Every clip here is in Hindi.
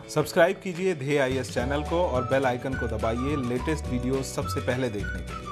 सब्सक्राइब कीजिए ध्येय आईएएस चैनल को और बेल आइकन को दबाइए लेटेस्ट वीडियो सबसे पहले देखने के लिए।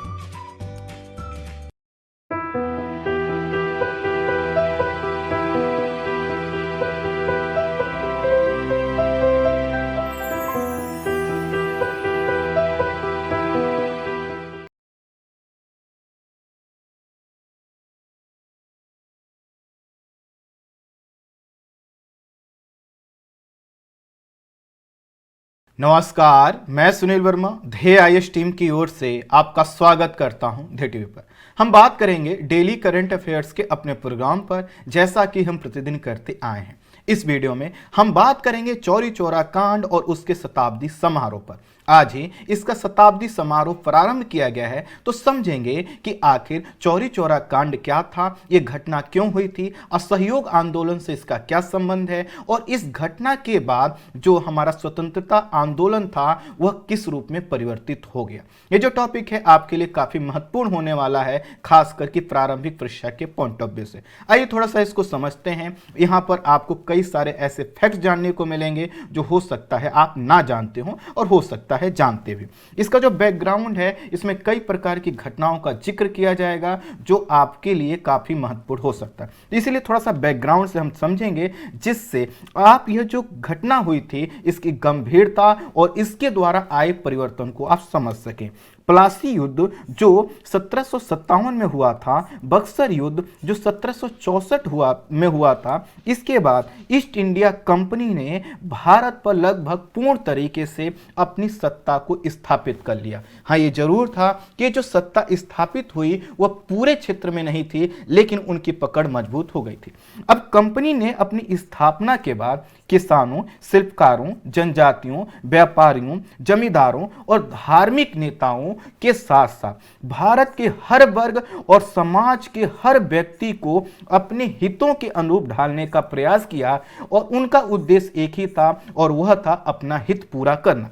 नमस्कार, मैं सुनील वर्मा ध्येय आईएएस टीम की ओर से आपका स्वागत करता हूं ध्येय टीवी पर। हम बात करेंगे डेली करंट अफेयर्स के अपने प्रोग्राम पर, जैसा कि हम प्रतिदिन करते आए हैं। इस वीडियो में हम बात करेंगे चौरी चौरा कांड और उसके शताब्दी समारोह पर। आज ही इसका शताब्दी समारोह प्रारंभ किया गया है, तो समझेंगे कि आखिर चौरी चौरा कांड क्या था, यह घटना क्यों हुई थी, असहयोग आंदोलन से इसका क्या संबंध है और इस घटना के बाद जो हमारा स्वतंत्रता आंदोलन था वह किस रूप में परिवर्तित हो गया। ये जो टॉपिक है आपके लिए काफी महत्वपूर्ण होने वाला है, खास करके प्रारंभिक परीक्षा के पॉइंट ऑफ व्यू से। आइए थोड़ा सा इसको समझते हैं। यहाँ पर आपको कई सारे ऐसे फैक्ट्स जानने को मिलेंगे जो हो सकता है आप ना जानते हो और हो सकता है जानते भी। इसका जो बैकग्राउंड है, इसमें कई प्रकार की घटनाओं का जिक्र किया जाएगा जो आपके लिए काफी महत्वपूर्ण हो सकता है। इसीलिए थोड़ा सा बैकग्राउंड से हम समझेंगे, जिससे आप यह जो घटना हुई थी इसकी गंभीरता और इसके द्वारा आए परिवर्तन को आप समझ सकें। प्लासी युद्ध जो 1757 में हुआ था, बक्सर युद्ध जो 1764 में हुआ था, इसके बाद ईस्ट इंडिया कंपनी ने भारत पर लगभग पूर्ण तरीके से अपनी सत्ता को स्थापित कर लिया। हाँ, ये जरूर था कि जो सत्ता स्थापित हुई वह पूरे क्षेत्र में नहीं थी, लेकिन उनकी पकड़ मजबूत हो गई थी। अब कंपनी ने अपनी स्थापना के बाद किसानों, शिल्पकारों, जनजातियों, व्यापारियों, जमींदारों और धार्मिक नेताओं के साथ साथ भारत के हर वर्ग और समाज के हर व्यक्ति को अपने हितों के अनुरूप ढालने का प्रयास किया और उनका उद्देश्य एक ही था और वह था अपना हित पूरा करना।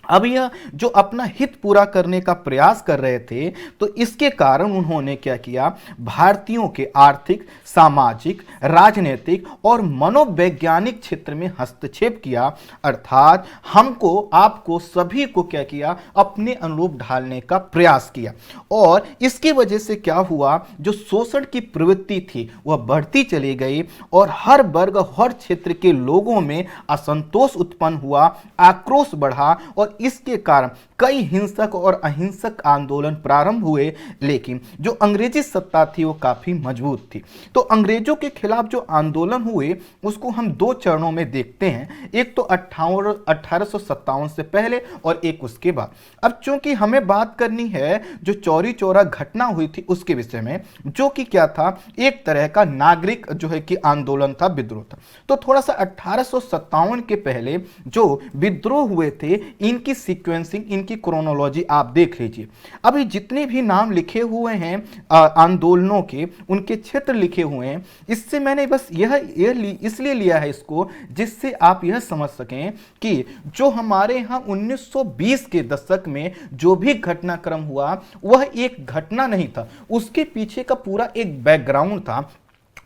अब यह जो अपना हित पूरा करने का प्रयास कर रहे थे, तो इसके कारण उन्होंने क्या किया, भारतीयों के आर्थिक, सामाजिक, राजनीतिक और मनोवैज्ञानिक क्षेत्र में हस्तक्षेप किया। अर्थात हमको, आपको, सभी को क्या किया, अपने अनुरूप ढालने का प्रयास किया। और इसकी वजह से क्या हुआ, जो शोषण की प्रवृत्ति थी वह बढ़ती चली गई और हर वर्ग, हर क्षेत्र के लोगों में असंतोष उत्पन्न हुआ, आक्रोश बढ़ा और इसके कारण कई हिंसक और अहिंसक आंदोलन प्रारंभ हुए। लेकिन जो अंग्रेजी सत्ता थी वो काफी मजबूत थी। तो अंग्रेजों के खिलाफ जो आंदोलन हुए उसको हम दो चरणों में देखते हैं, एक तो 1857 से पहले और एक उसके बाद। अब चूंकि हमें बात करनी है जो चौरी चौरा घटना हुई थी उसके विषय में, जो कि क्या था, एक तरह का नागरिक जो है कि आंदोलन था, विद्रोह था। तो थोड़ा सा 1857 के पहले जो विद्रोह हुए थे, इनकी सीक्वेंसिंग, इनकी क्रोनोलॉजी आप देख लीजिए। अभी जितने भी नाम लिखे हुए हैं आंदोलनों के, उनके क्षेत्र लिखे हुए हैं, इससे मैंने बस यह इसलिए लिया है इसको, जिससे आप यह समझ सकें कि जो हमारे यहाँ 1920 के दशक में जो भी घटनाक्रम हुआ वह एक घटना नहीं था, उसके पीछे का पूरा एक बैकग्राउंड था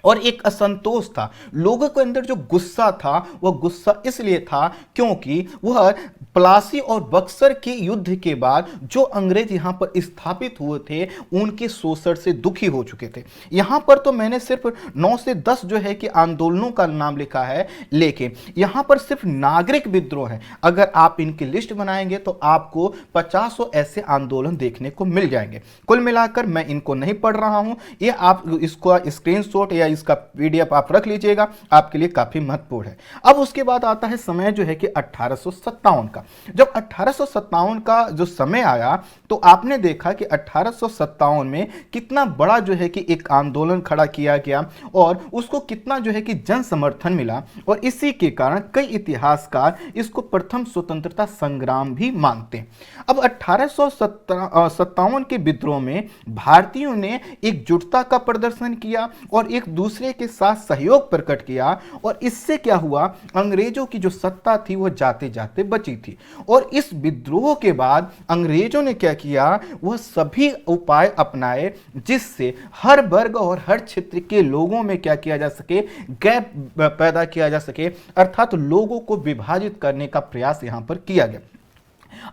और एक असंतोष था। लोगों के अंदर जो गुस्सा था वह गुस्सा इसलिए था क्योंकि वह प्लासी और बक्सर के युद्ध के बाद जो अंग्रेज यहां पर स्थापित हुए थे उनके शोषण से दुखी हो चुके थे। यहां पर तो मैंने सिर्फ 9 से 10 जो है कि आंदोलनों का नाम लिखा है, लेकिन यहां पर सिर्फ नागरिक विद्रोह है। अगर आप इनकी लिस्ट बनाएंगे तो आपको 50 ऐसे आंदोलन देखने को मिल जाएंगे। कुल मिलाकर मैं इनको नहीं पढ़ रहा हूं, ये आप इसको स्क्रीनशॉट या इसका पीडीएफ आप रख लीजिएगा, आपके लिए काफी महत्वपूर्ण है। अब उसके बाद आता है समय जो है कि 1857 का। जब 1857 का जो समय आया तो आपने देखा कि 1857 में कितना बड़ा जो है कि एक आंदोलन खड़ा किया गया और उसको कितना जो है कि जन समर्थन मिला और इसी के कारण कई इतिहासकार इसको प्रथम स्वतंत्रता संग्राम भी मानते हैं। अब 1857 के विद्रोह में भारतीयों ने एकजुटता का प्रदर्शन किया और एक दूसरे के साथ सहयोग प्रकट किया और इससे क्या हुआ, अंग्रेजों की जो सत्ता थी वो जाते जाते बची थी। थी। और इस विद्रोह के बाद अंग्रेजों ने क्या किया, वह सभी उपाय अपनाए जिससे हर वर्ग और हर क्षेत्र के लोगों में क्या किया जा सके, गैप पैदा किया जा सके, अर्थात लोगों को विभाजित करने का प्रयास यहां पर किया गया।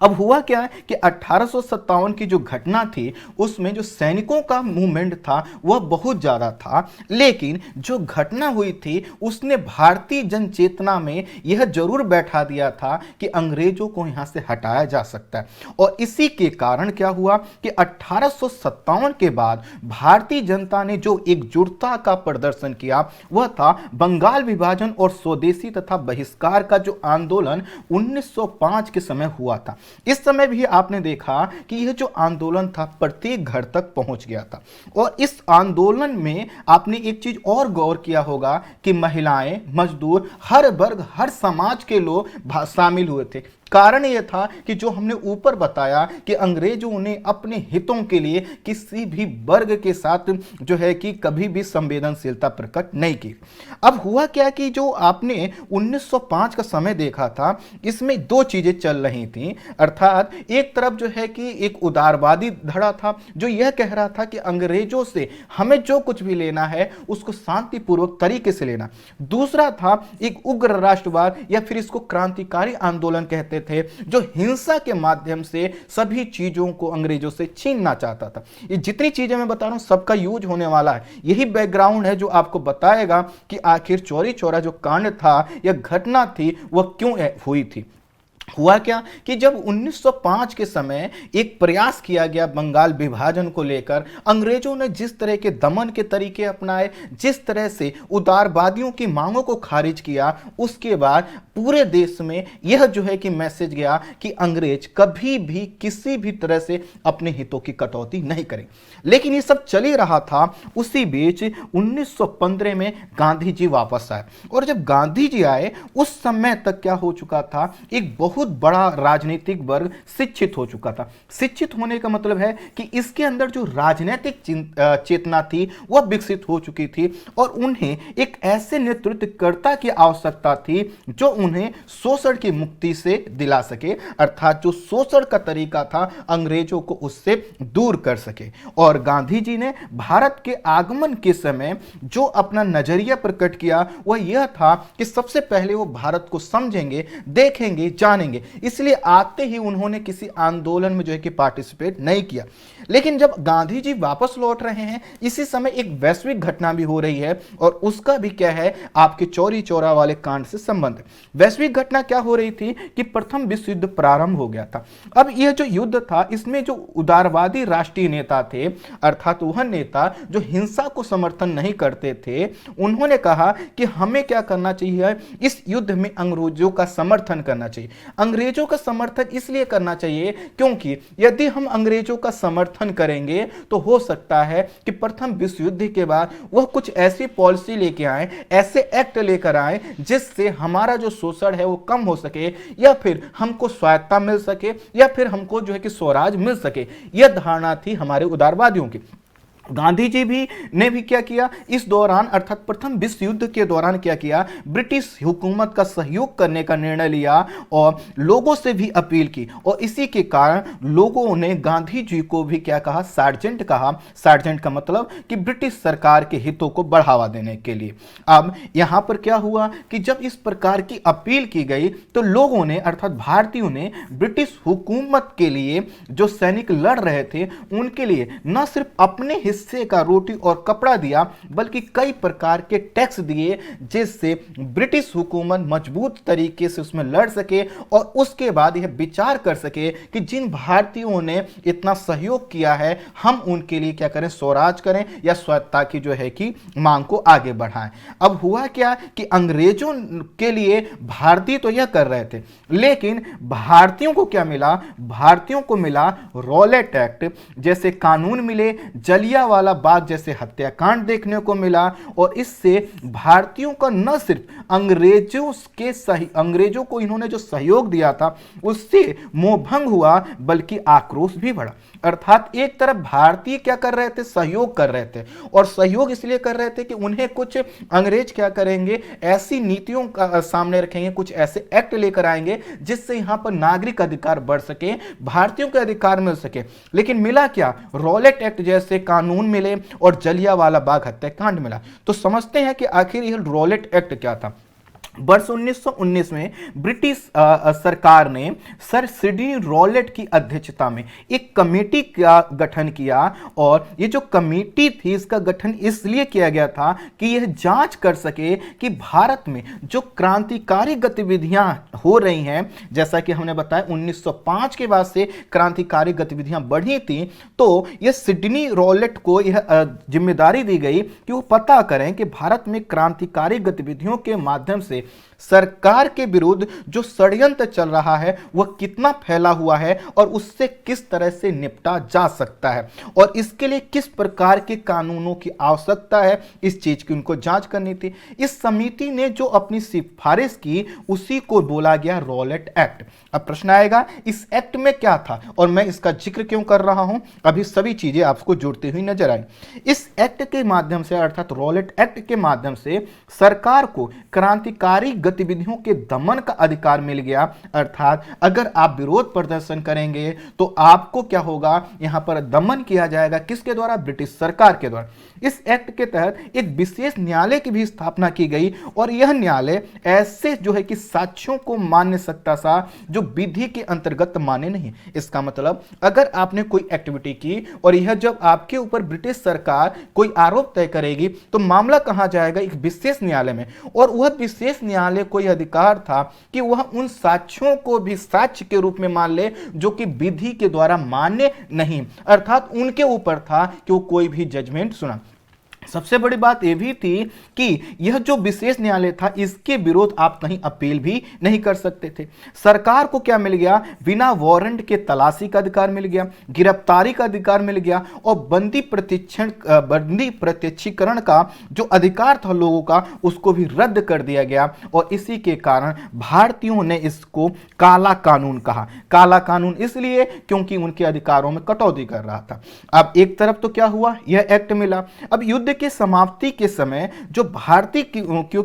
अब हुआ क्या है कि 1857 की जो घटना थी उसमें जो सैनिकों का मूवमेंट था वह बहुत ज्यादा था, लेकिन जो घटना हुई थी उसने भारतीय जन चेतना में यह जरूर बैठा दिया था कि अंग्रेजों को यहां से हटाया जा सकता है। और इसी के कारण क्या हुआ कि 1857 के बाद भारतीय जनता ने जो एकजुटता का प्रदर्शन किया वह था बंगाल विभाजन और स्वदेशी तथा बहिष्कार का जो आंदोलन 1905 के समय हुआ था। इस समय भी आपने देखा कि यह जो आंदोलन था प्रत्येक घर तक पहुंच गया था। और इस आंदोलन में आपने एक चीज और गौर किया होगा कि महिलाएं, मजदूर, हर वर्ग, हर समाज के लोग शामिल हुए थे। कारण यह था कि जो हमने ऊपर बताया कि अंग्रेजों ने अपने हितों के लिए किसी भी वर्ग के साथ जो है कि कभी भी संवेदनशीलता प्रकट नहीं की। अब हुआ क्या कि जो आपने 1905 का समय देखा था इसमें दो चीजें चल रही थी, अर्थात एक तरफ जो है कि एक उदारवादी धड़ा था जो यह कह रहा था कि अंग्रेजों से हमें जो कुछ भी लेना है उसको शांतिपूर्वक तरीके से लेना। दूसरा था एक उग्र राष्ट्रवाद या फिर इसको क्रांतिकारी आंदोलन कहते थे जो हिंसा के माध्यम से सभी चीजों को अंग्रेजों से छीनना चाहता था। ये जितनी चीजें मैं बता रहा हूं सबका यूज होने वाला है। यही बैकग्राउंड है जो आपको बताएगा कि आखिर चौरी चौरा जो कांड था या घटना थी वह क्यों हुई थी। हुआ क्या कि जब 1905 के समय एक प्रयास किया गया बंगाल विभाजन को लेकर, अंग्रेजों ने जिस तरह के दमन के तरीके अपनाए, जिस तरह से उदारवादियों की मांगों को खारिज किया, उसके बाद पूरे देश में यह जो है कि मैसेज गया कि अंग्रेज कभी भी किसी भी तरह से अपने हितों की कटौती नहीं करें। लेकिन ये सब चल ही रहा था। उसी बीच 1915 में गांधी जी वापस आए और जब गांधी जी आए उस समय तक क्या हो चुका था, एक बहुत बड़ा राजनीतिक वर्ग शिक्षित हो चुका था। शिक्षित होने का मतलब है कि इसके अंदर जो राजनीतिक चेतना थी वह विकसित हो चुकी थी और उन्हें एक ऐसे नेतृत्वकर्ता की आवश्यकता थी जो उन्हें शोषण की मुक्ति से दिला सके, अर्थात जो शोषण का तरीका था अंग्रेजों को उससे दूर कर सके। और गांधी जी ने भारत के आगमन के समय जो अपना नजरिया प्रकट किया वह यह था कि सबसे पहले वो भारत को समझेंगे, देखेंगे, जानेंगे। इसलिए आते ही उन्होंने किसी आंदोलन में जो है कि पार्टिसिपेट नहीं किया। लेकिन जब गांधी जी वापस लौट रहे हैं इसी समय एक वैश्विक घटना भी हो रही है और उसका भी क्या है, आपके चौरी चौरा वाले कांड से संबंध। वैश्विक घटना क्या हो रही थी कि प्रथम विश्व युद्ध प्रारंभ हो गया था। अब यह जो युद्ध था इसमें जो उदारवादी राष्ट्रीय नेता थे, अर्थात वह नेता जो हिंसा को समर्थन नहीं करते थे, उन्होंने कहा कि हमें क्या करना चाहिए, इस युद्ध में अंग्रेजों का समर्थन करना चाहिए। अंग्रेजों का समर्थन इसलिए करना चाहिए क्योंकि यदि हम अंग्रेजों का समर्थन करेंगे तो हो सकता है कि प्रथम विश्व युद्ध के बाद वह कुछ ऐसी पॉलिसी लेके आए, ऐसे एक्ट लेकर आए जिससे हमारा जो शोषण है वो कम हो सके या फिर हमको स्वायत्तता मिल सके या फिर हमको जो है कि स्वराज मिल सके। यह धारणा थी हमारे उदारवादियों की। गांधी जी ने भी क्या किया इस दौरान, अर्थात प्रथम विश्व युद्ध के दौरान क्या किया, ब्रिटिश हुकूमत का सहयोग करने का निर्णय लिया और लोगों से भी अपील की। और इसी के कारण लोगों ने गांधी जी को भी क्या कहा, सार्जेंट कहा। सार्जेंट का मतलब कि ब्रिटिश सरकार के हितों को बढ़ावा देने के लिए। अब यहां पर क्या हुआ कि जब इस प्रकार की अपील की गई तो लोगों ने, अर्थात भारतीयों ने ब्रिटिश हुकूमत के लिए जो सैनिक लड़ रहे थे उनके लिए न सिर्फ अपने हिस्से का रोटी और कपड़ा दिया बल्कि कई प्रकार के टैक्स दिए जिससे ब्रिटिश हुकूमत मजबूत तरीके से उसमें लड़ सके और उसके बाद यह विचार कर सके कि जिन भारतीयों ने इतना सहयोग किया है हम उनके लिए क्या करें, स्वराज करें या स्वायत्तता की जो है कि मांग को आगे बढ़ाएं। अब हुआ क्या कि अंग्रेजों के लिए भारतीय तो यह कर रहे थे लेकिन भारतीयों को क्या मिला, भारतीयों को मिला रॉलेट एक्ट जैसे कानून मिले, जलिया जलियांवाला बाग जैसे हत्याकांड देखने को मिला और इससे भारतीयों का न सिर्फ अंग्रेजों को इन्होंने जो सहयोग दिया था उससे मोहभंग हुआ, बल्कि आक्रोश भी बढ़ा। अर्थात एक तरफ भारतीय क्या कर रहे थे, सहयोग कर रहे थे, और सहयोग इसलिए कर रहे थे कि उन्हें कुछ अंग्रेज क्या करेंगे, ऐसी नीतियों का सामने रखेंगे, कुछ ऐसे एक्ट लेकर आएंगे जिससे यहां पर नागरिक अधिकार बढ़ सके, भारतीयों के अधिकार मिल सके। लेकिन मिला क्या, रॉलेट एक्ट जैसे कानून मिले और जलियांवाला बाग हत्याकांड मिला। तो समझते हैं कि आखिर यह रॉलेट एक्ट क्या था। वर्ष 1919 में ब्रिटिश सरकार ने सर सिडनी रॉलेट की अध्यक्षता में एक कमेटी का गठन किया, और ये जो कमेटी थी इसका गठन इसलिए किया गया था कि यह जांच कर सके कि भारत में जो क्रांतिकारी गतिविधियां हो रही हैं, जैसा कि हमने बताया 1905 के बाद से क्रांतिकारी गतिविधियां बढ़ी थी, तो यह सिडनी रॉलेट को यह जिम्मेदारी दी गई कि वो पता करें कि भारत में क्रांतिकारी गतिविधियों के माध्यम से सरकार के विरुद्ध जो षड्यंत्र चल रहा है वह कितना फैला हुआ है और उससे किस तरह से निपटा जा सकता है, और इसके लिए किस प्रकार के कानूनों की आवश्यकता है, इस चीज की उनको जांच करनी थी। इस समिति ने जो अपनी सिफारिश की उसी को बोला गया रॉलेट एक्ट। अब प्रश्न आएगा इस एक्ट में क्या था और मैं इसका जिक्र क्यों कर रहा हूं, अभी सभी चीजें आपको जुड़ती हुई नजर आई। इस एक्ट के माध्यम से, अर्थात रॉलेट एक्ट के माध्यम से सरकार को क्रांतिकारी गतिविधियों के दमन का अधिकार मिल गया। अर्थात अगर आप विरोध प्रदर्शन करेंगे तो आपको क्या होगा, यहां पर दमन किया जाएगा, किसके द्वारा, ब्रिटिश सरकार के द्वारा। इस एक्ट के तहत एक विशेष न्यायालय की भी स्थापना की गई, और यह न्यायालय ऐसे जो है कि साक्ष्यों को मान्य सकता था जो विधि के अंतर्गत माने नहीं। इसका मतलब अगर आपने कोई एक्टिविटी की और यह जब आपके ऊपर ब्रिटिश सरकार कोई आरोप तय करेगी तो मामला कहां जाएगा, एक विशेष न्यायालय में, और वह विशेष न्यायालय को यह अधिकार था कि वह उन साक्ष्यों को भी साक्ष्य के रूप में मान ले जो कि विधि के द्वारा मान्य नहीं। अर्थात उनके ऊपर था कि वो कोई भी जजमेंट सुना। सबसे बड़ी बात यह भी थी कि यह जो विशेष न्यायालय था इसके विरोध आप कहीं अपील भी नहीं कर सकते थे। सरकार को क्या मिल गया, बिना वारंट के तलाशी का अधिकार मिल गया, गिरफ्तारी का अधिकार मिल गया, और बंदी प्रत्यक्षीकरण का जो अधिकार था लोगों का उसको भी रद्द कर दिया गया। और इसी के कारण भारतीयों ने इसको काला कानून कहा। काला कानून इसलिए क्योंकि उनके अधिकारों में कटौती कर रहा था। अब एक तरफ तो क्या हुआ, यह एक्ट मिला। अब युद्ध की समाप्ति के समय जो भारतीय की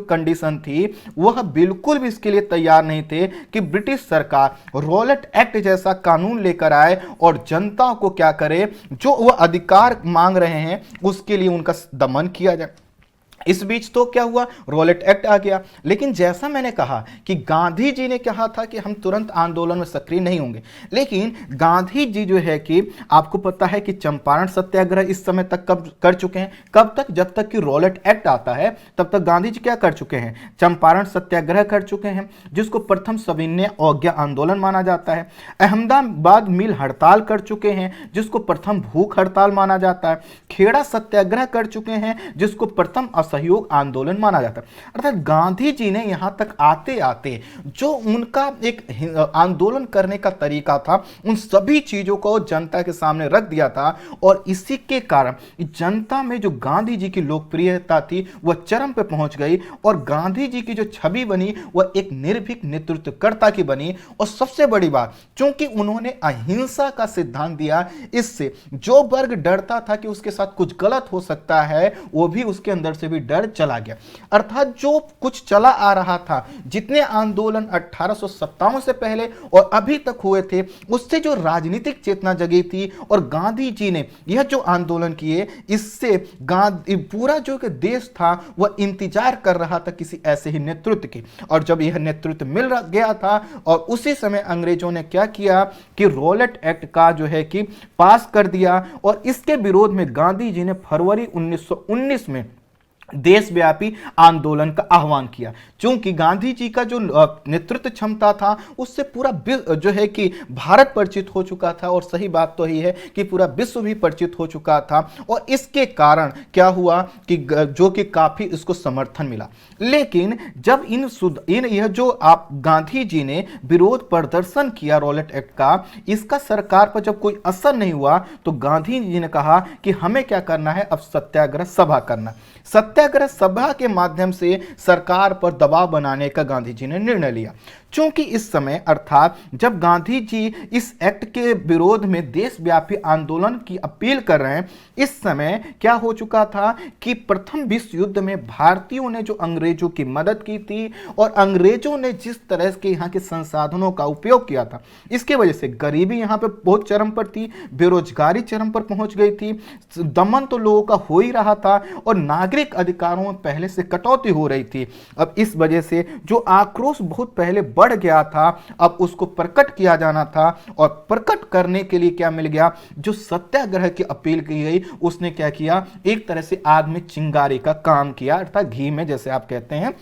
कंडीशन थी वह बिल्कुल भी इसके लिए तैयार नहीं थे कि ब्रिटिश सरकार रॉलेट एक्ट जैसा कानून लेकर आए और जनता को क्या करे, जो वह अधिकार मांग रहे हैं उसके लिए उनका दमन किया जाए। इस बीच तो क्या हुआ, रॉलेट एक्ट आ गया। लेकिन जैसा मैंने कहा कि गांधी जी ने कहा था कि हम तुरंत आंदोलन में सक्रिय नहीं होंगे, लेकिन गांधी जी जो है कि आपको पता है कि चंपारण सत्याग्रह इस समय तक कब कर चुके हैं, कब तक, जब तक कि रॉलेट एक्ट आता है तब तक गांधी जी क्या कर चुके हैं, चंपारण सत्याग्रह कर चुके हैं, जिसको प्रथम सविनय अवज्ञा आंदोलन माना जाता है। अहमदाबाद मिल हड़ताल कर चुके हैं जिसको प्रथम भूख हड़ताल माना जाता है। खेड़ा सत्याग्रह कर चुके हैं जिसको प्रथम सहयोग आंदोलन माना जाता है। अर्थात गांधी जी ने यहां तक आते आते जो उनका एक आंदोलन करने का तरीका था उन सभी चीजों को जनता के सामने रख दिया था, और इसी के कारण जनता में जो गांधी जी की लोकप्रियता थी वह चरम पे पहुंच गई, और गांधी जी की जो छवि बनी वह एक निर्भीक नेतृत्वकर्ता की बनी। और सबसे बड़ी बात, चूंकि उन्होंने अहिंसा का सिद्धांत दिया, इससे जो वर्ग डरता था कि उसके साथ कुछ गलत हो सकता है वो भी उसके अंदर से भी डर चला गया। अर्थात जो कुछ चला आ रहा था, जितने आंदोलन 1857 से पहले और अभी तक हुए थे उससे जो राजनीतिक चेतना जगी थी, और गांधी जी ने यह जो आंदोलन किए इससे पूरा जो कि देश था वह इंतजार कर रहा था किसी ऐसे ही नेतृत्व की। और जब यह नेतृत्व मिल गया था और उसी समय अंग्रेजों ने क्या किया कि रॉलेट एक्ट का जो है कि पास कर दिया, और इसके विरोध में गांधी जी ने फरवरी 1919 में देशव्यापी आंदोलन का आह्वान किया। क्योंकि गांधी जी का जो नेतृत्व क्षमता था उससे पूरा जो है कि भारत परिचित हो चुका था, और सही बात तो यही है कि पूरा विश्व भी परिचित हो चुका था, और इसके कारण क्या हुआ कि जो कि काफी इसको समर्थन मिला। लेकिन जब इन यह जो आप गांधी जी ने विरोध प्रदर्शन किया रॉलेट एक्ट का, इसका सरकार पर जब कोई असर नहीं हुआ तो गांधी जी ने कहा कि हमें क्या करना है, अब सत्याग्रह सभा करना। सत्याग्रह सभा के माध्यम से सरकार पर दबाव बनाने का गांधी जी ने निर्णय लिया। क्योंकि इस समय अर्थात जब गांधी जी इस एक्ट के विरोध में देशव्यापी आंदोलन की अपील कर रहे हैं, इस समय क्या हो चुका था कि प्रथम विश्व युद्ध में भारतीयों ने जो अंग्रेजों की मदद की थी और अंग्रेजों ने जिस तरह के यहाँ के संसाधनों का उपयोग किया था, इसके वजह से गरीबी यहाँ पे बहुत चरम पर थी, बेरोजगारी चरम पर पहुंच गई थी, दमन तो लोगों का हो ही रहा था और नागरिक अधिकारों में पहले से कटौती हो रही थी। अब इस वजह से जो आक्रोश बहुत पहले बढ़ गया था, अब उसको प्रकट किया जाना था, और प्रकट करने के लिए क्या मिल गया, जो सत्याग्रह की अपील की गई उसने क्या किया, एक तरह से आग में चिंगारी का काम किया, अर्थात घी में जैसे आप कहते हैं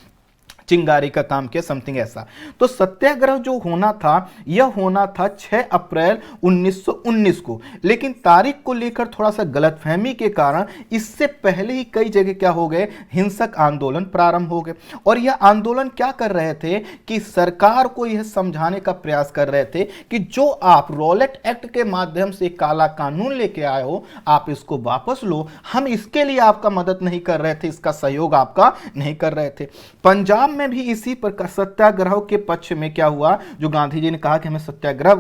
चिंगारी का काम किया, समथिंग ऐसा। तो सत्याग्रह जो होना था यह होना था 6 अप्रैल 1919 को, लेकिन तारीख को लेकर थोड़ा सा गलतफहमी के कारण इससे पहले ही कई जगह क्या हो गए, हिंसक आंदोलन प्रारंभ हो गए। और यह आंदोलन क्या कर रहे थे कि सरकार को यह समझाने का प्रयास कर रहे थे कि जो आप रॉलेट एक्ट के माध्यम से काला कानून लेके आए हो, आप इसको वापस लो। हम इसके लिए आपका मदद नहीं कर रहे थे, इसका सहयोग आपका नहीं कर रहे थे। पंजाब में भी इसी प्रकार सत्याग्रह के पक्ष में क्या हुआ, जो गांधी जी ने कहा कि हमें सत्याग्रह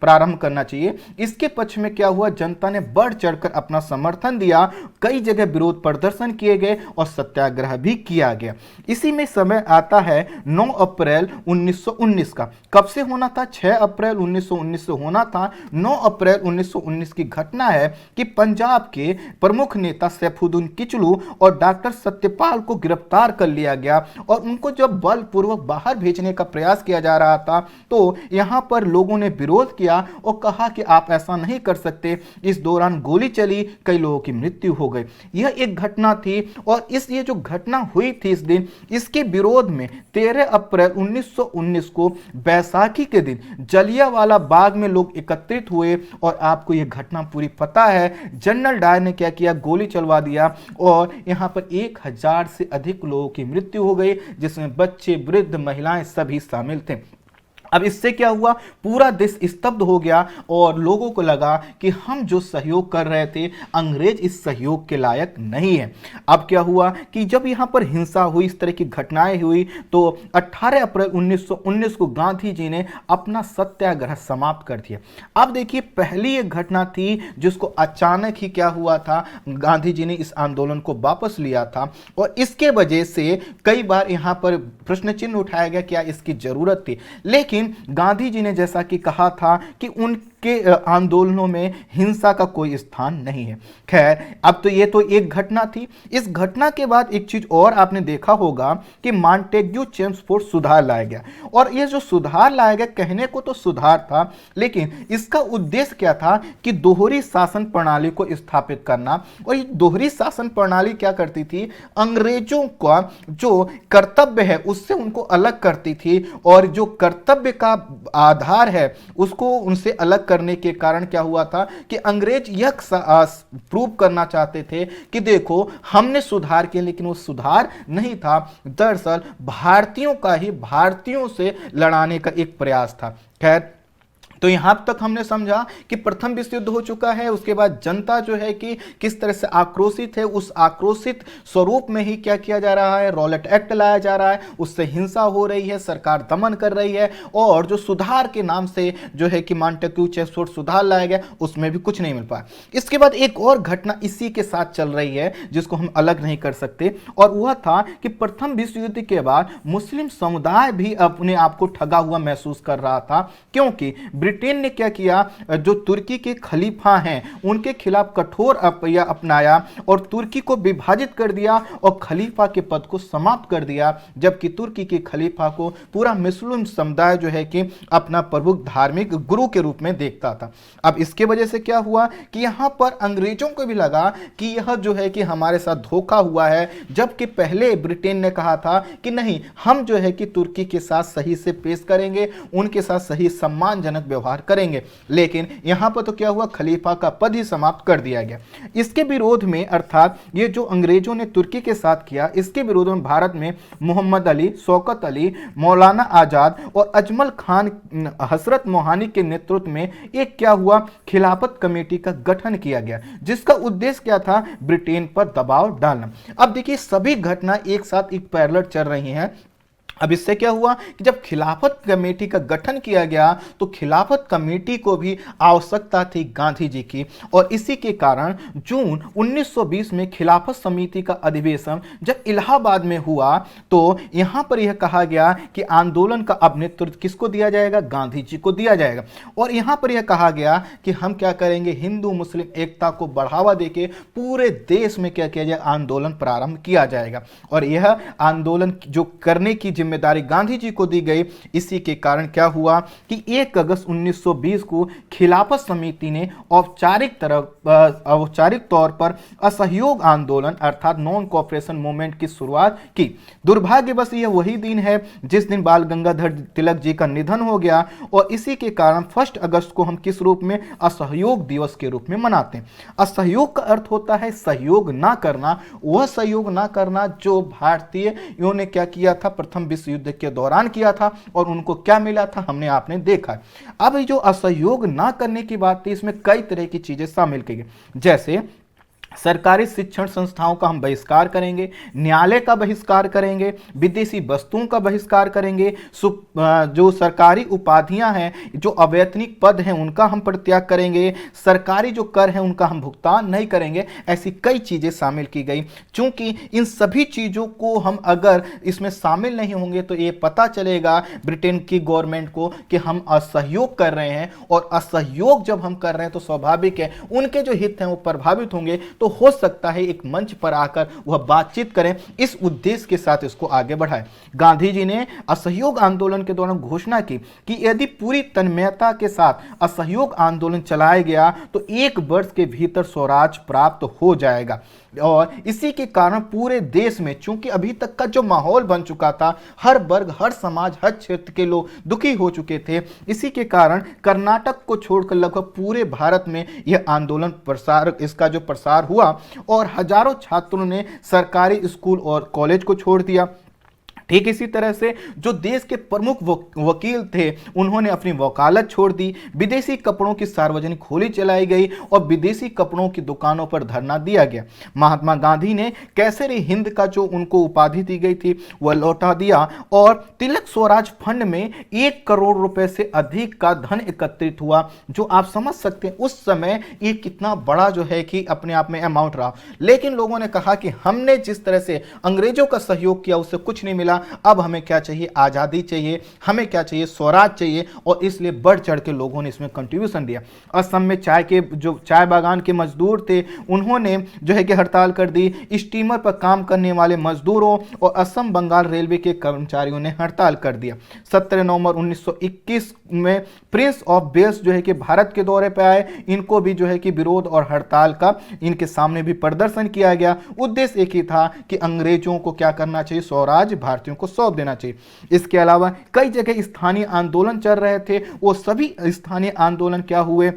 प्रारंभ करना चाहिए, इसके पक्ष में क्या हुआ, जनता ने बढ़ चढ़कर अपना समर्थन दिया, कई जगह विरोध प्रदर्शन किए गए और सत्याग्रह भी किया गया। इसी में समय आता है 9 अप्रैल 1919 का। कब से होना था, 6 अप्रैल 1919 से होना था। 9 अप्रैल 1919 की घटना है कि पंजाब के प्रमुख नेता सैफुद्दीन किचलू और डॉक्टर सत्यपाल को गिरफ्तार कर लिया गया, और उनको जब बलपूर्वक बाहर भेजने का प्रयास किया जा रहा था तो यहां पर लोगों ने विरोध किया और कहा कि आप ऐसा नहीं कर सकते। इस दौरान गोली चली, कई लोगों की मृत्यु हो गई। यह एक घटना थी, और ये जो घटना हुई थी इस दिन, इसके विरोध में 13 अप्रैल 1919 को बैसाखी के दिन जलियांवाला बाग में लोग एकत्रित हुए, और आपको यह घटना पूरी पता है। जनरल डायर ने क्या किया, गोली चलवा दिया, और यहां पर 1000 से अधिक लोगों की मृत्यु हो गई, जिसमें बच्चे, वृद्ध, महिलाएं सभी शामिल थे। अब इससे क्या हुआ, पूरा देश स्तब्ध हो गया और लोगों को लगा कि हम जो सहयोग कर रहे थे, अंग्रेज इस सहयोग के लायक नहीं है। अब क्या हुआ कि जब यहां पर हिंसा हुई, इस तरह की घटनाएं हुई, तो 18 अप्रैल 1919 को गांधी जी ने अपना सत्याग्रह समाप्त कर दिया। अब देखिए, पहली एक घटना थी जिसको अचानक ही क्या हुआ था, गांधी जी ने इस आंदोलन को वापस लिया था, और इसके वजह से कई बार यहां पर प्रश्न चिन्ह उठाया गया, क्या इसकी जरूरत थी। लेकिन गांधी जी ने जैसा कि कहा था कि उनके आंदोलनों में हिंसा का कोई स्थान नहीं है। खैर, अब तो ये तो एक घटना थी। इस घटना के बाद एक चीज और आपने देखा होगा कि मॉन्टेग्यू चेम्सफोर्ड सुधार लाया गया, और ये जो सुधार लाया गया, कहने को तो सुधार था, लेकिन इसका उद्देश्य क्या था कि दोहरी शासन प्रणाली को स्थापित करना। और ये दोहरी शासन प्रणाली क्या करती थी, अंग्रेजों का जो कर्तव्य है उससे उनको अलग करती थी, और जो कर्तव्य का आधार है उसको उनसे अलग करने के कारण क्या हुआ था कि अंग्रेज यह प्रूव करना चाहते थे कि देखो हमने सुधार किया, लेकिन वो सुधार नहीं था, दरअसल भारतीयों का ही भारतीयों से लड़ाने का एक प्रयास था। खैर, तो यहां तक हमने समझा कि प्रथम विश्व युद्ध हो चुका है, उसके बाद जनता जो है कि किस तरह से आक्रोशित है, उस आक्रोशित स्वरूप में ही क्या किया जा रहा है, रॉलेट एक्ट लाया जा रहा है, उससे हिंसा हो रही है, सरकार दमन कर रही है, और जो सुधार के नाम से जो है कि मॉन्टेग्यू चेम्सफोर्ड सुधार लाया गया, उसमें भी कुछ नहीं मिल पाया। इसके बाद एक और घटना इसी के साथ चल रही है जिसको हम अलग नहीं कर सकते, और वह था कि प्रथम विश्व युद्ध के बाद मुस्लिम समुदाय भी अपने आप को ठगा हुआ महसूस कर रहा था, क्योंकि ब्रिटेन ने क्या किया, जो तुर्की के खलीफा हैं उनके खिलाफ कठोर रवैया अपनाया और तुर्की को विभाजित कर दिया और खलीफा के पद को समाप्त कर दिया, जबकि तुर्की के खलीफा को पूरा मुस्लिम समुदाय जो है कि अपना प्रमुख धार्मिक गुरु के रूप में देखता था। अब इसके वजह से क्या हुआ कि यहां पर अंग्रेजों को भी लगा कि यह जो है कि हमारे साथ धोखा हुआ है, जबकि पहले ब्रिटेन ने कहा था कि नहीं, हम जो है कि तुर्की के साथ सही से पेश करेंगे, उनके साथ सही सम्मानजनक व्यवहार करेंगे। लेकिन यहां पर तो क्या हुआ, खलीफा का पद ही समाप्त कर दिया गया। इसके विरोध में, अर्थात ये जो अंग्रेजों ने तुर्की के साथ किया, इसके विरोध में भारत में मोहम्मद अली, शौकत अली, मौलाना आजाद और अजमल खान हसरत मोहानी के नेतृत्व में एक क्या हुआ, खिलाफत कमेटी का गठन किया गया, जिसका उद्देश्य क्या था, ब्रिटेन पर दबाव डालना। अब देखिए सभी घटना एक साथ एक पैरेलल चल रही हैं। अब इससे क्या हुआ कि जब खिलाफत कमेटी का गठन किया गया तो खिलाफत कमेटी को भी आवश्यकता थी गांधी जी की, और इसी के कारण जून 1920 में खिलाफत समिति का अधिवेशन जब इलाहाबाद में हुआ तो यहां पर यह कहा गया कि आंदोलन का अब नेतृत्व किसको दिया जाएगा, गांधी जी को दिया जाएगा। और यहां पर यह कहा गया कि हम क्या करेंगे, हिंदू मुस्लिम एकता को बढ़ावा देके पूरे देश में क्या किया जाए, आंदोलन प्रारंभ किया जाएगा। और यह आंदोलन जो करने की जिम्मेदारी गांधी जी को दी गई। इसी के कारण क्या हुआ कि 1 अगस्त 1920 को खिलाफत समिति ने औपचारिक तौर पर असहयोग आंदोलन अर्थात नॉन कोऑपरेशन मूवमेंट की शुरुआत की। दुर्भाग्यवश यह वही दिन है जिस दिन बाल गंगाधर तिलक जी का निधन हो गया, और इसी के कारण 1 अगस्त को हम किस रूप में, असहयोग दिवस के रूप में मनाते हैं। असहयोग का अर्थ होता है सहयोग ना करना, वह सहयोग ना करना जो भारतीयों ने क्या किया था, प्रथम विश्व युद्ध के दौरान किया था, और उनको क्या मिला था हमने आपने देखा। अब जो असहयोग ना करने की बात थी, इसमें कई तरह की चीजें शामिल की गई, जैसे सरकारी शिक्षण संस्थाओं का हम बहिष्कार करेंगे, न्यायालय का बहिष्कार करेंगे, विदेशी वस्तुओं का बहिष्कार करेंगे, जो सरकारी उपाधियां हैं, जो अवैतनिक पद हैं उनका हम परित्याग करेंगे, सरकारी जो कर हैं उनका हम भुगतान नहीं करेंगे। ऐसी कई चीजें शामिल की गई। चूंकि इन सभी चीजों को हम अगर इसमें शामिल नहीं होंगे तो ये पता चलेगा ब्रिटेन की गवर्नमेंट को कि हम असहयोग कर रहे हैं, और असहयोग जब हम कर रहे हैं तो स्वाभाविक है उनके जो हित हैं वो प्रभावित होंगे। तो हो सकता है एक मंच पर आकर वह बातचीत करें, इस उद्देश्य के साथ इसको आगे बढ़ाएं। गांधी जी ने असहयोग आंदोलन के दौरान घोषणा की कि यदि पूरी तन्मयता के साथ असहयोग आंदोलन चलाया गया तो 1 वर्ष के भीतर स्वराज प्राप्त हो जाएगा। और इसी के कारण पूरे देश में, चूंकि अभी तक का जो माहौल बन चुका था, हर वर्ग, हर समाज, हर क्षेत्र के लोग दुखी हो चुके थे, इसी के कारण कर्नाटक को छोड़कर लगभग पूरे भारत में यह आंदोलन इसका जो प्रसार हुआ, और हजारों छात्रों ने सरकारी स्कूल और कॉलेज को छोड़ दिया। ठीक इसी तरह से जो देश के प्रमुख वकील थे उन्होंने अपनी वकालत छोड़ दी, विदेशी कपड़ों की सार्वजनिक होली चलाई गई और विदेशी कपड़ों की दुकानों पर धरना दिया गया। महात्मा गांधी ने कैसरी हिंद का जो उनको उपाधि दी गई थी वह लौटा दिया, और तिलक स्वराज फंड में 1 करोड़ रुपए से अधिक का धन एकत्रित हुआ, जो आप समझ सकते हैं उस समय ये कितना बड़ा जो है कि अपने आप में अमाउंट रहा। लेकिन लोगों ने कहा कि हमने जिस तरह से अंग्रेजों का सहयोग किया उससे कुछ नहीं मिला, अब हमें क्या चाहिए, आजादी चाहिए, हमें क्या चाहिए, स्वराज चाहिए, और इसलिए बढ़ चढ़ के लोगों ने इसमें कंट्रीब्यूशन दिया। असम में चाय बागान के मजदूर थे, उन्होंने जो है कि हड़ताल कर दी। स्टीमर पर काम करने वाले मजदूरों और असम बंगाल रेलवे के कर्मचारियों ने हड़ताल कर दिया। 17 नवंबर 1921 में प्रिंस ऑफ वेल्स जो है कि भारत के दौरे पर आए, इनको भी जो है कि विरोध और हड़ताल का इनके सामने भी प्रदर्शन किया गया। उद्देश्य एक ही था कि अंग्रेजों को क्या करना चाहिए, स्वराज भारतीयों को सौंप देना चाहिए। इसके अलावा कई जगह स्थानीय आंदोलन चल रहे थे, वो सभी स्थानीय आंदोलन क्या हुए,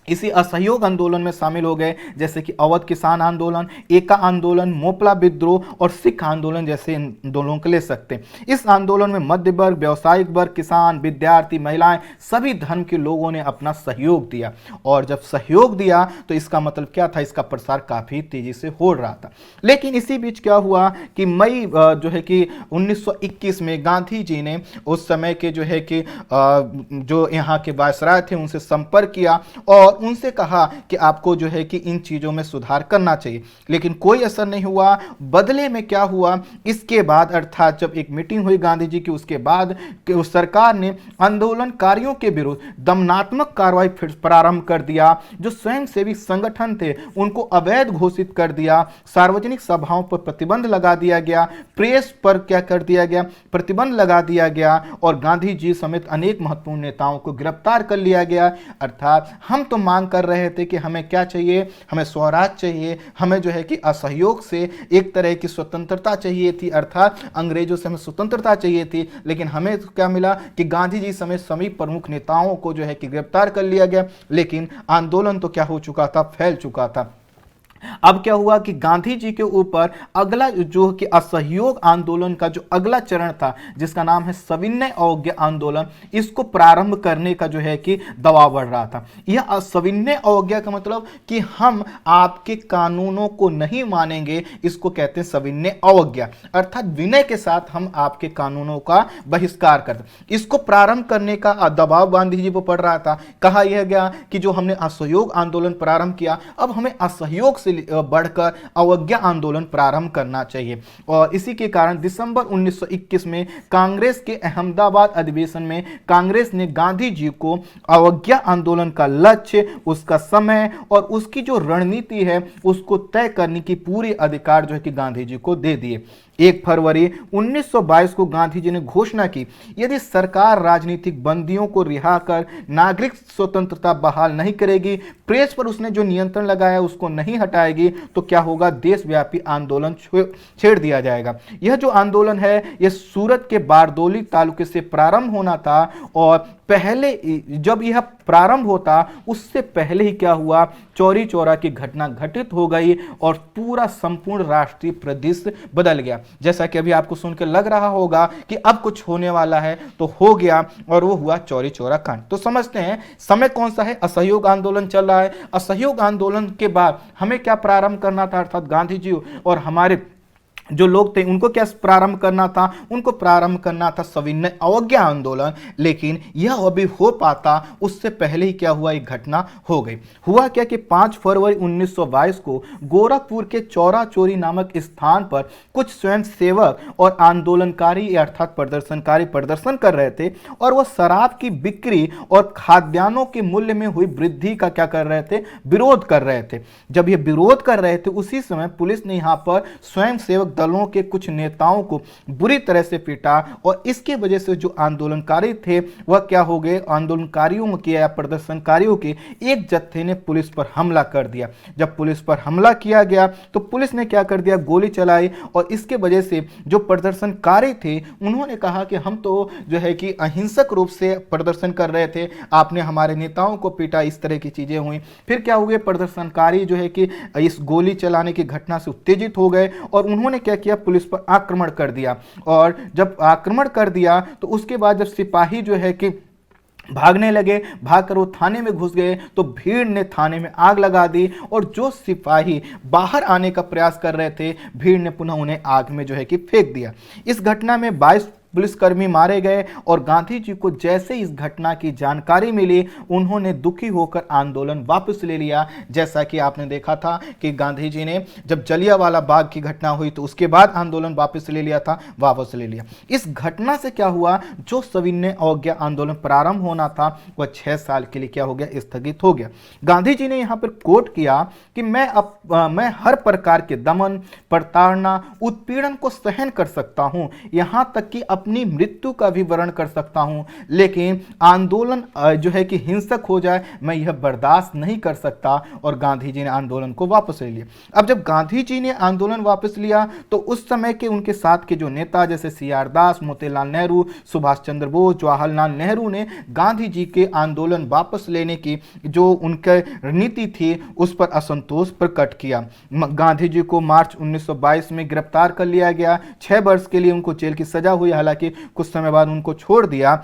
इसी असहयोग आंदोलन में शामिल हो गए, जैसे कि अवध किसान आंदोलन, एका आंदोलन, मोपला विद्रोह और सिख आंदोलन जैसे आंदोलन को ले सकते हैं। इस आंदोलन में मध्य वर्ग, व्यावसायिक वर्ग, किसान, विद्यार्थी, महिलाएं, सभी धर्म के लोगों ने अपना सहयोग दिया। और जब सहयोग दिया तो इसका मतलब क्या था, इसका प्रसार काफी तेजी से हो रहा था। लेकिन इसी बीच क्या हुआ कि मई जो है कि 1921 में गांधी जी ने उस समय के जो है कि जो यहाँ के वायसराय थे उनसे संपर्क किया, और और उनसे कहा कि आपको जो है कि इन चीज़ों में सुधार करना चाहिए, लेकिन कोई असर नहीं हुआ। बदले में क्या हुआ, इसके बाद अर्थात जब एक मीटिंग हुई गांधी जी की, उसके बाद उस सरकार ने आंदोलनकारियों के विरुद्ध दमनात्मक कार्रवाई फिर प्रारंभ कर दिया। जो स्वयंसेवी संगठन थे उनको अवैध घोषित कर दिया, सार्वजनिक सभाओं पर प्रतिबंध लगा दिया गया, प्रेस पर क्या कर दिया गया, प्रतिबंध लगा दिया गया, और गांधी जी समेत अनेक महत्वपूर्ण नेताओं को गिरफ्तार कर लिया गया। अर्थात हम तो मांग कर रहे थे कि हमें क्या चाहिए, हमें स्वराज चाहिए, हमें जो है कि असहयोग से एक तरह की स्वतंत्रता चाहिए थी, अर्थात अंग्रेजों से हमें स्वतंत्रता चाहिए थी। लेकिन हमें क्या मिला कि गांधी जी समेत सभी प्रमुख नेताओं को जो है कि गिरफ्तार कर लिया गया, लेकिन आंदोलन तो क्या हो चुका था, फैल चुका था। अब क्या हुआ कि गांधी जी के ऊपर अगला जो कि असहयोग आंदोलन का जो अगला चरण था, जिसका नाम है सविनय अवज्ञा आंदोलन, इसको प्रारंभ करने का जो है कि दबाव बढ़ रहा था। यह सविनय अवज्ञा का मतलब कि हम आपके कानूनों को नहीं मानेंगे, इसको कहते हैं सविनय अवज्ञा, अर्थात विनय के साथ हम आपके कानूनों का बहिष्कार करते। इसको प्रारंभ करने का दबाव गांधी जी पर पड़ रहा था। कहा यह गया कि जो हमने असहयोग आंदोलन प्रारंभ किया, अब हमें असहयोग से बढ़कर अवज्ञा आंदोलन प्रारंभ करना चाहिए। और इसी के कारण दिसंबर 1921 में कांग्रेस के अहमदाबाद अधिवेशन में कांग्रेस ने गांधी जी को अवज्ञा आंदोलन का लक्ष्य, उसका समय और उसकी जो रणनीति है उसको तय करने की पूरी अधिकार जो है कि गांधी जी को दे दिए। 1 फरवरी 1922 को गांधी जी ने घोषणा की, यदि सरकार राजनीतिक बंदियों को रिहा कर नागरिक स्वतंत्रता बहाल नहीं करेगी, प्रेस पर उसने जो नियंत्रण लगाया उसको नहीं हटाएगी, तो क्या होगा, देशव्यापी आंदोलन छेड़ दिया जाएगा। यह जो आंदोलन है यह सूरत के बारदोली तालुके से प्रारंभ होना था, और पहले जब यह प्रारंभ होता उससे पहले ही क्या हुआ, चौरी चौरा की घटना घटित हो गई और पूरा संपूर्ण राष्ट्रीय परिदृश्य बदल गया। जैसा कि अभी आपको सुनकर लग रहा होगा कि अब कुछ होने वाला है, तो हो गया, और वो हुआ चौरी चौरा कांड। तो समझते हैं समय कौन सा है, असहयोग आंदोलन चल रहा है। असहयोग आंदोलन के बाद हमें क्या प्रारंभ करना था, अर्थात गांधी जी और हमारे जो लोग थे उनको क्या प्रारंभ करना था, उनको प्रारंभ करना था सविनय अवज्ञा आंदोलन। लेकिन यह अभी हो पाता उससे पहले ही क्या हुआ, एक घटना हो गई। हुआ क्या कि 5 फरवरी 1922 को गोरखपुर के चौरा चोरी नामक स्थान पर कुछ स्वयंसेवक और आंदोलनकारी अर्थात प्रदर्शनकारी प्रदर्शन कर रहे थे, और वह शराब की बिक्री और खाद्यान्नों के मूल्य में हुई वृद्धि का क्या कर रहे थे, विरोध कर रहे थे। जब ये विरोध कर रहे थे उसी समय पुलिस ने यहाँ पर स्वयंसेवक दलों के कुछ नेताओं को बुरी तरह से पीटा, और इसकी वजह से जो आंदोलनकारी थे वह क्या हो गए, आंदोलनकारियों के या प्रदर्शनकारियों के एक जत्थे ने पुलिस पर हमला कर दिया। जब पुलिस पर हमला किया गया तो पुलिस ने क्या कर दिया, गोली चलाई, और इसके वजह से जो प्रदर्शनकारी थे उन्होंने कहा कि हम तो जो है कि अहिंसक रूप से प्रदर्शन कर रहे थे, आपने हमारे नेताओं को पीटा, इस तरह की चीजें हुई। फिर क्या हुए, प्रदर्शनकारी जो है कि इस गोली चलाने की घटना से उत्तेजित हो गए और उन्होंने क्या किया, पुलिस पर आक्रमण कर दिया। और जब आक्रमण कर दिया तो उसके बाद जब सिपाही जो है कि भागने लगे, भागकर वो थाने में घुस गए, तो भीड़ ने थाने में आग लगा दी, और जो सिपाही बाहर आने का प्रयास कर रहे थे भीड़ ने पुनः उन्हें आग में जो है कि फेंक दिया। इस घटना में 22 पुलिसकर्मी मारे गए, और गांधी जी को जैसे इस घटना की जानकारी मिली उन्होंने दुखी होकर आंदोलन वापस ले लिया। जैसा कि आपने देखा था कि गांधी जी ने जब जलियांवाला बाग की घटना हुई तो उसके बाद आंदोलन वापस ले लिया था, वापस ले लिया। इस घटना से क्या हुआ, जो सविनय अवज्ञा आंदोलन प्रारंभ होना था वह 6 साल के लिए क्या हो गया, स्थगित हो गया। गांधी जी ने यहाँ पर कोट किया कि मैं हर प्रकार के दमन, प्रताड़ना, उत्पीड़न को सहन कर सकता हूँ, यहाँ तक कि अपनी मृत्यु का भी वर्ण कर सकता हूं, लेकिन आंदोलन जो है कि हिंसक हो जाए मैं यह बर्दाश्त नहीं कर सकता। और गांधी जी ने आंदोलन को वापस ले लिया। अब जब गांधी जी ने आंदोलन वापस लिया तो उस समय के उनके साथ के जो नेता जैसे सी.आर. दास, मोतीलाल नेहरू, सुभाष चंद्र बोस, जवाहरलाल नेहरू ने गांधी जी के आंदोलन वापस लेने की जो उनकी नीति थी उस पर असंतोष प्रकट किया। गांधी जी को मार्च 1922 में गिरफ्तार कर लिया गया। 6 वर्ष के लिए उनको जेल की सजा हुई, हालांकि कुछ समय बाद उनको छोड़ दिया।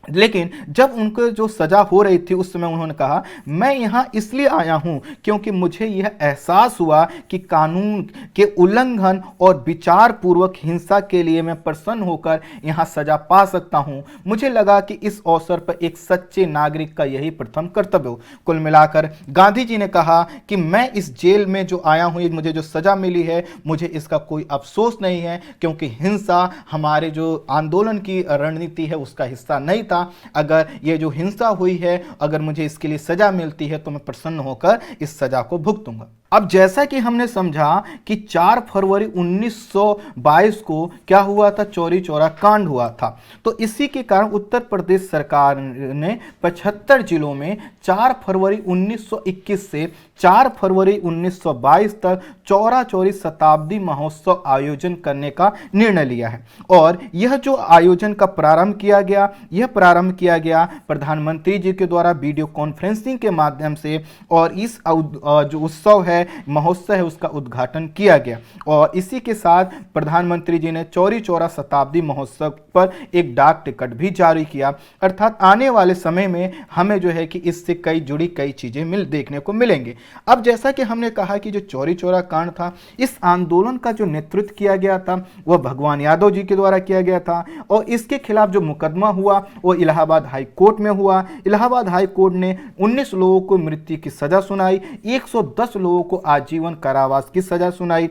लेकिन जब उनको जो सजा हो रही थी उस समय उन्होंने कहा, मैं यहां इसलिए आया हूं क्योंकि मुझे यह एहसास हुआ कि कानून के उल्लंघन और विचार पूर्वक हिंसा के लिए मैं प्रसन्न होकर यहां सजा पा सकता हूं। मुझे लगा कि इस अवसर पर एक सच्चे नागरिक का यही प्रथम कर्तव्य हो। कुल मिलाकर गांधी जी ने कहा कि मैं इस जेल में जो आया हूं, मुझे जो सजा मिली है, मुझे इसका कोई अफसोस नहीं है, क्योंकि हिंसा हमारे जो आंदोलन की रणनीति है उसका हिस्सा नहीं था। अगर ये जो हिंसा हुई है, अगर मुझे इसके लिए सजा मिलती है तो मैं प्रसन्न होकर इस सजा को भुगतूंगा। अब जैसा कि हमने समझा कि 4 फरवरी 1922 को क्या हुआ था, चौरी चौरा कांड हुआ था। तो इसी के कारण उत्तर प्रदेश सरकार ने 75 जिलों में 4 फरवरी 1921 से 4 फरवरी 1922 तक चौरा चौरी शताब्दी महोत्सव आयोजन करने का निर्णय लिया है। और यह जो आयोजन का प्रारंभ किया गया, यह प्रारंभ किया गया प्रधानमंत्री जी के द्वारा वीडियो कॉन्फ्रेंसिंग के माध्यम से, और इस जो उत्सव है, महोत्सव है, उसका उद्घाटन किया गया। और इसी के साथ प्रधानमंत्री जी ने चौरी चौरा शताब्दी महोत्सव पर एक डाक टिकट भी जारी किया। अर्थात आने वाले समय में हमें जो है कि इससे कई चीजें देखने को मिलेंगे। अब जैसा कि हमने कहा कि जो चौरी चौरा कांड था, इस आंदोलन का जो नेतृत्व किया गया था वह भगवान यादव जी के द्वारा किया गया था। और इसके खिलाफ जो मुकदमा हुआ वो इलाहाबाद हाई कोर्ट में हुआ। इलाहाबाद हाई कोर्ट ने 19 लोगों को मृत्यु की सजा सुनाई, 110 लोगों को आजीवन कारावास की सजा सुनाई।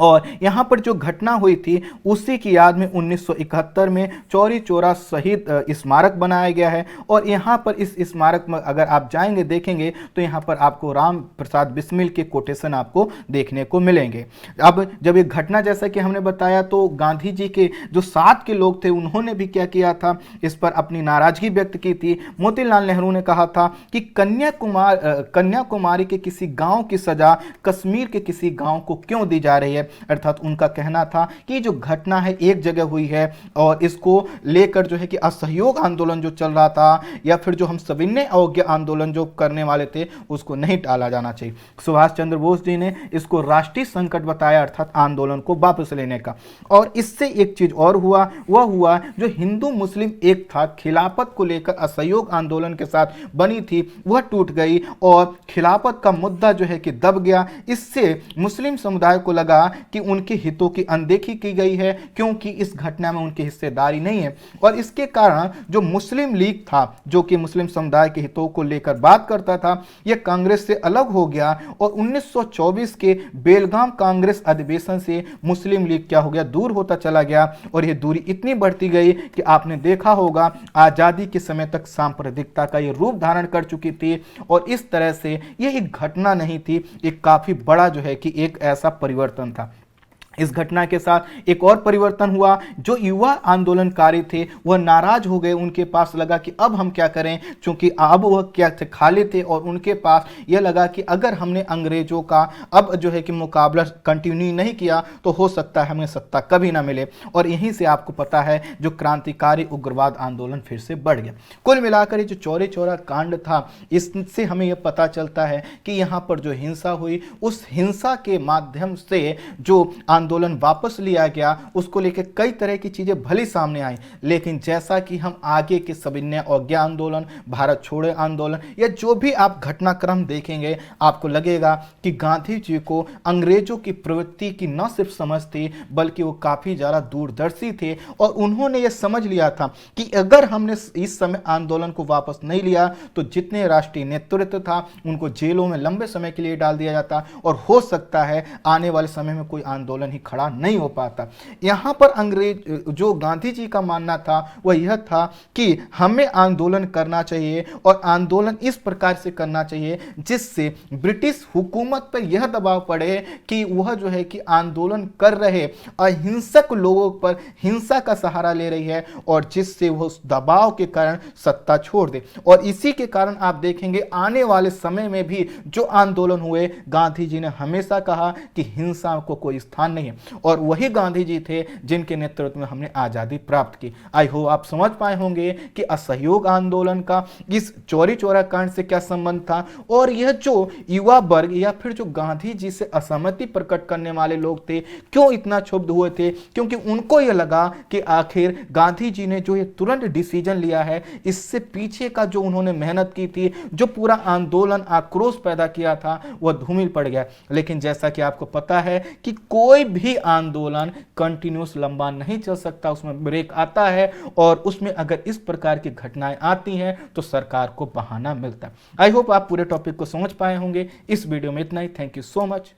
और यहाँ पर जो घटना हुई थी उसी की याद में 1971 में चौरी चौरा शहीद स्मारक बनाया गया है। और यहाँ पर इस स्मारक में अगर आप जाएंगे देखेंगे तो यहाँ पर आपको राम प्रसाद बिस्मिल के कोटेशन आपको देखने को मिलेंगे। अब जब ये घटना जैसा कि हमने बताया तो गांधी जी के जो साथ के लोग थे उन्होंने भी क्या किया था, इस पर अपनी नाराजगी व्यक्त की थी। मोतीलाल नेहरू ने कहा था कि कन्याकुमारी के किसी गाँव की सजा कश्मीर के किसी गाँव को क्यों दी जा रही है। अर्थात उनका कहना था कि जो घटना है एक जगह हुई है और इसको लेकर जो है कि असहयोग आंदोलन जो चल रहा था या फिर जो हम सविनय अवज्ञा आंदोलन जो करने वाले थे उसको नहीं टाला जाना चाहिए। सुभाष चंद्र बोस जी ने इसको राष्ट्रीय संकट बताया, अर्थात आंदोलन को वापस लेने का। और इससे एक चीज और हुआ, वह हुआ जो हिंदू मुस्लिम एक था, खिलाफत को लेकर असहयोग आंदोलन के साथ बनी थी, वह टूट गई और खिलाफत का मुद्दा जो है कि दब गया। इससे मुस्लिम समुदाय को लगा कि उनके हितों की अनदेखी की गई है, क्योंकि इस घटना में उनकी हिस्सेदारी नहीं है। और इसके कारण जो मुस्लिम लीग था, जो कि मुस्लिम समुदाय के हितों को लेकर बात करता था, यह कांग्रेस से अलग हो गया। और 1924 के बेलगाम कांग्रेस अधिवेशन से मुस्लिम लीग क्या हो गया, दूर होता चला गया। और यह दूरी इतनी बढ़ती गई कि आपने देखा होगा आजादी के समय तक सांप्रदायिकता का यह रूप धारण कर चुकी थी। और इस तरह से यह एक घटना नहीं थी, एक काफी बड़ा जो है कि एक ऐसा परिवर्तन था। इस घटना के साथ एक और परिवर्तन हुआ, जो युवा आंदोलनकारी थे वह नाराज हो गए। उनके पास लगा कि अब हम क्या करें, क्योंकि अब वह क्या थे, खाली थे। और उनके पास यह लगा कि अगर हमने अंग्रेजों का अब जो है कि मुकाबला कंटिन्यू नहीं किया तो हो सकता है हमें सत्ता कभी ना मिले। और यहीं से आपको पता है जो क्रांतिकारी उग्रवाद आंदोलन फिर से बढ़ गया। कुल मिलाकर ये जो चौरी चौरा कांड था, इससे हमें यह पता चलता है कि यहाँ पर जो हिंसा हुई, उस हिंसा के माध्यम से जो आंदोलन वापस लिया गया, उसको लेकर कई तरह की चीजें भली सामने आई। लेकिन जैसा कि हम आगे के सविनय अवज्ञा आंदोलन, भारत छोड़ो आंदोलन या जो भी आप घटनाक्रम देखेंगे, आपको लगेगा कि गांधी जी को अंग्रेजों की प्रवृत्ति की न सिर्फ समझ थी बल्कि वो काफी ज्यादा दूरदर्शी थे। और उन्होंने ये समझ लिया था कि अगर हमने इस समय आंदोलन को वापस नहीं लिया तो जितने राष्ट्रीय नेतृत्व था उनको जेलों में लंबे समय के लिए डाल दिया जाता और हो सकता है आने वाले समय में कोई आंदोलन ही खड़ा नहीं हो पाता। यहां पर अंग्रेज जो गांधी जी का मानना था वह यह था कि हमें आंदोलन करना चाहिए और आंदोलन इस प्रकार से करना चाहिए जिससे ब्रिटिश हुकूमत पर यह दबाव पड़े कि वह जो है कि आंदोलन कर रहे अहिंसक लोगों पर हिंसा का सहारा ले रही है और जिससे वह उस दबाव के कारण सत्ता छोड़ दे। और इसी के कारण आप देखेंगे आने वाले समय में भी जो आंदोलन हुए, गांधी जी ने हमेशा कहा कि हिंसा को कोई स्थान नहीं नहीं है, और वही गांधी जी थे जिनके नेतृत्व में हमने आज़ादी प्राप्त की। आई होप आप समझ पाए होंगे कि असहयोग आंदोलन का इस चौरी चौरा कांड से क्या संबंध था, और यह जो युवा वर्ग या फिर जो गांधी जी से असहमति प्रकट करने वाले लोग थे क्यों इतना क्षुब्ध हुए थे, क्योंकि उनको यह लगा कि आखिर गांधी जी ने जो ये तुरंत डिसीजन लिया है, इससे पीछे का जो उन्होंने मेहनत की थी, जो पूरा आंदोलन आक्रोश पैदा किया था, वह धूमिल पड़ गया। लेकिन जैसा कि आपको पता है कि कोई भी आंदोलन कंटिन्यूस लंबा नहीं चल सकता, उसमें ब्रेक आता है, और उसमें अगर इस प्रकार की घटनाएं आती हैं तो सरकार को बहाना मिलता है। आई होप आप पूरे टॉपिक को समझ पाए होंगे। इस वीडियो में इतना ही। Thank you so much.